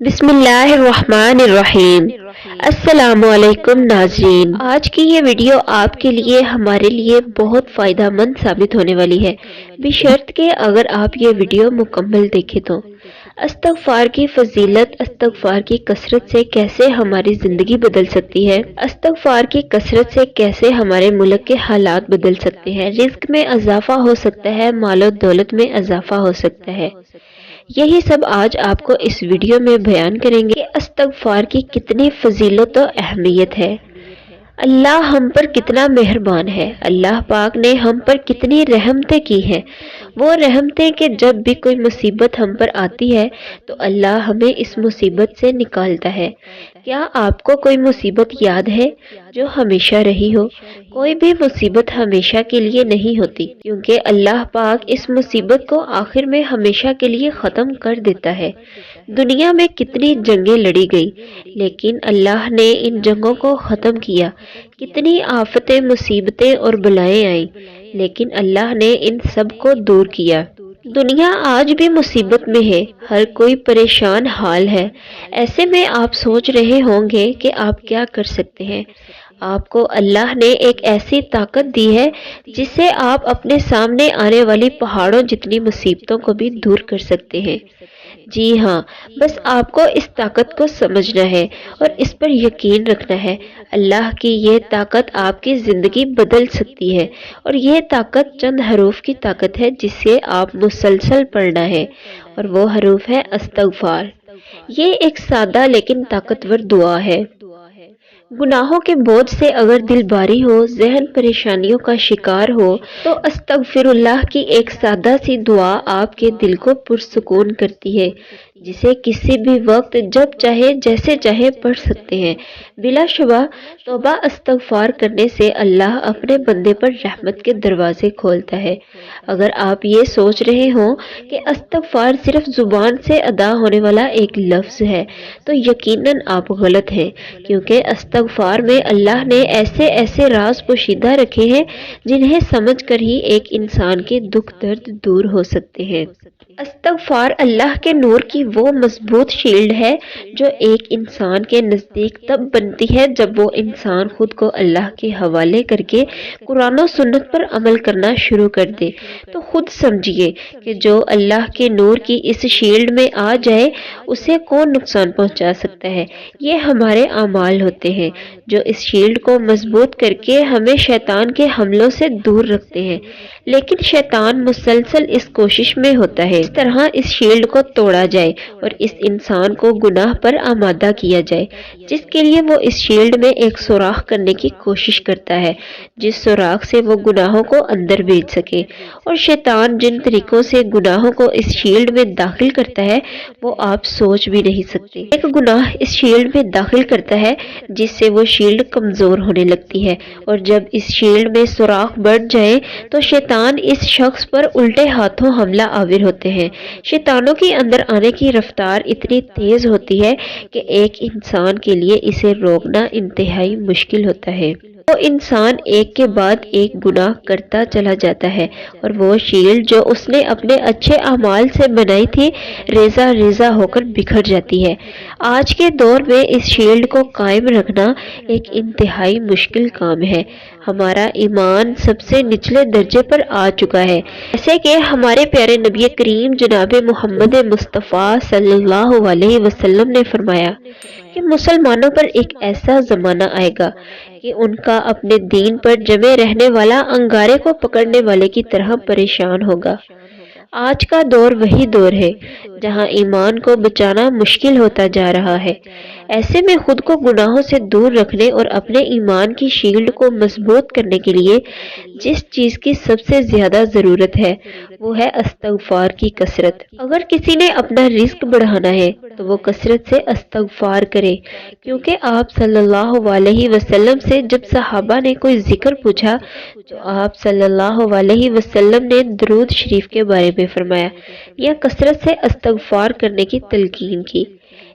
बिस्मिल्लाहिर्रहमानिर्रहीम। अस्सलामु अलैकुम नाज़रीन। आज की ये वीडियो आपके लिए हमारे लिए बहुत फ़ायदेमंद साबित होने वाली है, बशर्त कि अगर आप ये वीडियो मुकम्मल देखें तो। इस्तग़फ़ार की फ़ज़ीलत, इस्तग़फ़ार की कसरत से कैसे हमारी ज़िंदगी बदल सकती है, इस्तग़फ़ार की कसरत से कैसे हमारे मुल्क के हालात बदल सकते हैं, रिज़्क़ में इजाफ़ा हो सकता है, मालो दौलत में इजाफ़ा हो सकता है। यही सब आज आपको इस वीडियो में बयान करेंगे कि इस्तग़फ़ार की कितनी फजीलत और अहमियत है। अल्लाह हम पर कितना मेहरबान है, अल्लाह पाक ने हम पर कितनी रहमतें की हैं। वो रहमतें कि जब भी कोई मुसीबत हम पर आती है तो अल्लाह हमें इस मुसीबत से निकालता है। क्या आपको कोई मुसीबत याद है जो हमेशा रही हो? कोई भी मुसीबत हमेशा के लिए नहीं होती, क्योंकि अल्लाह पाक इस मुसीबत को आखिर में हमेशा के लिए ख़त्म कर देता है। दुनिया में कितनी जंगें लड़ी गई, लेकिन अल्लाह ने इन जंगों को ख़त्म किया। कितनी आफतें, मुसीबतें और बलाएं आईं, लेकिन अल्लाह ने इन सब को दूर किया। दुनिया आज भी मुसीबत में है, हर कोई परेशान हाल है। ऐसे में आप सोच रहे होंगे कि आप क्या कर सकते हैं। आपको अल्लाह ने एक ऐसी ताकत दी है जिससे आप अपने सामने आने वाली पहाड़ों जितनी मुसीबतों को भी दूर कर सकते हैं। जी हाँ, बस आपको इस ताकत को समझना है और इस पर यकीन रखना है। अल्लाह की ये ताकत आपकी ज़िंदगी बदल सकती है, और ये ताकत चंद हरूफ की ताकत है जिसे आप मुसलसल पढ़ना है, और वो हरूफ है इस्तग़फ़ार। ये एक सादा लेकिन ताकतवर दुआ है। गुनाहों के बोझ से अगर दिल भारी हो, ज़हन परेशानियों का शिकार हो, तो अस्तगफिरुल्लाह की एक सादा सी दुआ आपके दिल को पुरसुकून करती है, जिसे किसी भी वक्त जब चाहे जैसे चाहे पढ़ सकते हैं। बिलाशुबा तौबा इस्तगफार करने से अल्लाह अपने बंदे पर रहमत के दरवाजे खोलता है। अगर आप ये सोच रहे हो कि इस्तगफार सिर्फ ज़ुबान से अदा होने वाला एक लफ्ज़ है, तो यकीनन आप गलत हैं, क्योंकि इस्तगफार में अल्लाह ने ऐसे ऐसे राज पोशीदा रखे हैं जिन्हें समझकर ही एक इंसान के दुख दर्द दूर हो सकते हैं। इस्तगफार अल्लाह के नूर की वो मजबूत शील्ड है जो एक इंसान के नज़दीक तब बनती है जब वो इंसान खुद को अल्लाह के हवाले करके कुरान और सुन्नत पर अमल करना शुरू कर दे। तो खुद समझिए कि जो अल्लाह के नूर की इस शील्ड में आ जाए उसे कौन नुकसान पहुंचा सकता है। ये हमारे अमाल होते हैं जो इस शील्ड को मजबूत करके हमें शैतान के हमलों से दूर रखते हैं। लेकिन शैतान मुसलसल इस कोशिश में होता है इस तरह इस शील्ड को तोड़ा जाए और इस इंसान को गुनाह पर आमादा किया जाए, जिसके लिए वो इस शील्ड में एक सुराख करने की कोशिश करता है, जिस सुराख से वो गुनाहों को अंदर भेज सके। और शैतान जिन तरीकों से गुनाहों को इस शील्ड में दाखिल करता है वो आप सोच भी नहीं सकते। एक गुनाह इस शील्ड में दाखिल करता है जिससे वो शील्ड कमजोर होने लगती है, और जब इस शील्ड में सुराख बढ़ जाए तो शैतान इस शख्स पर उल्टे हाथों हमला आविर होते हैं। शैतानों के अंदर आने की रफ्तार इतनी तेज होती है कि एक इंसान के लिए इसे रोकना इंतहाई मुश्किल होता है। वो इंसान एक के बाद एक गुनाह करता चला जाता है, और वो शील्ड जो उसने अपने अच्छे अमाल से बनाई थी रेजा रेजा होकर बिखर जाती है। आज के दौर में इस शील्ड को कायम रखना एक इंतहाई मुश्किल काम है। हमारा ईमान सबसे निचले दर्जे पर आ चुका है। जैसे कि हमारे प्यारे नबी करीम जनाब मोहम्मद मुस्तफ़ा सल्लल्लाहु अलैहि वसल्लम ने फरमाया कि मुसलमानों पर एक ऐसा ज़माना आएगा कि उनका अपने दीन पर जमे रहने वाला अंगारे को पकड़ने वाले की तरह परेशान होगा। आज का दौर वही दौर है जहां ईमान को बचाना मुश्किल होता जा रहा है। ऐसे में खुद को गुनाहों से दूर रखने और अपने ईमान की शील्ड को मजबूत करने के लिए जिस चीज़ की सबसे ज़्यादा ज़रूरत है वो है इस्तग़फ़ार की कसरत। अगर किसी ने अपना रिस्क बढ़ाना है तो वो कसरत से इस्तग़फ़ार करे, क्योंकि आप सल्लल्लाहु अलैहि वसल्लम से जब सहाबा ने कोई जिक्र पूछा तो आप सल्लल्लाहु अलैहि वसल्लम ने दरूद शरीफ के बारे में फरमाया या कसरत से इस्तग़फ़ार करने की तलकीन की।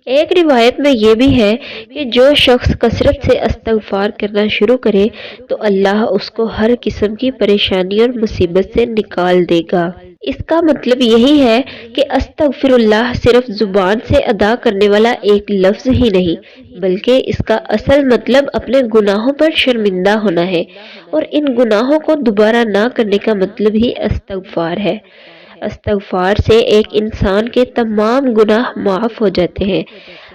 ایک روایت میں یہ بھی ہے کہ جو شخص کثرت سے استغفار کرنا شروع کرے تو اللہ اس کو ہر قسم کی پریشانی اور مصیبت سے نکال دے گا۔ اس کا مطلب یہی ہے کہ استغفر اللہ صرف زبان سے ادا کرنے والا ایک لفظ ہی نہیں، بلکہ اس کا اصل مطلب اپنے گناہوں پر شرمندہ ہونا ہے، اور ان گناہوں کو دوبارہ نہ کرنے کا مطلب ہی استغفار ہے۔ استغفار سے ایک انسان کے تمام گناہ معاف ہو جاتے ہیں۔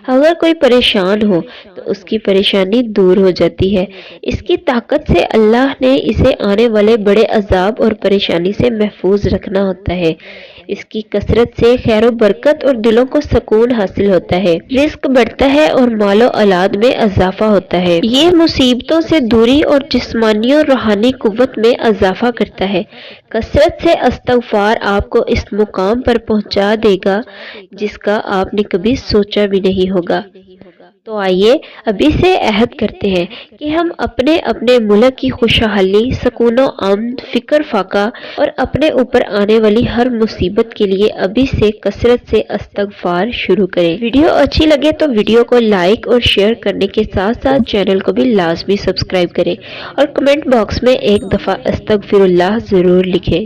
اگر کوئی پریشان ہو تو اس کی پریشانی دور ہو جاتی ہے۔ اس کی طاقت سے اللہ نے اسے آنے والے بڑے عذاب اور پریشانی سے محفوظ رکھنا ہوتا ہے۔ اس کی کثرت سے خیر و برکت اور دلوں کو سکون حاصل ہوتا ہے، رزق بڑھتا ہے اور مال و اولاد میں اضافہ ہوتا ہے۔ یہ مصیبتوں سے دوری اور جسمانی اور روحانی قوت میں اضافہ کرتا ہے۔ کثرت سے استغفار آپ کو اس مقام پر پہنچا دے گا جس کا آپ نے کبھی سوچا بھی نہیں ہوگا۔ تو آئیے ابھی سے عہد کرتے ہیں کہ ہم اپنے اپنے ملک کی خوشحالی، سکون و امن، فکر فاقہ اور اپنے اوپر آنے والی ہر مصیبت کے لیے ابھی سے کثرت سے استغفار شروع کریں۔ ویڈیو اچھی لگے تو ویڈیو کو لائک اور شیئر کرنے کے ساتھ ساتھ چینل کو بھی لازمی سبسکرائب کریں اور کمنٹ باکس میں ایک دفعہ استغفر اللہ ضرور لکھیں۔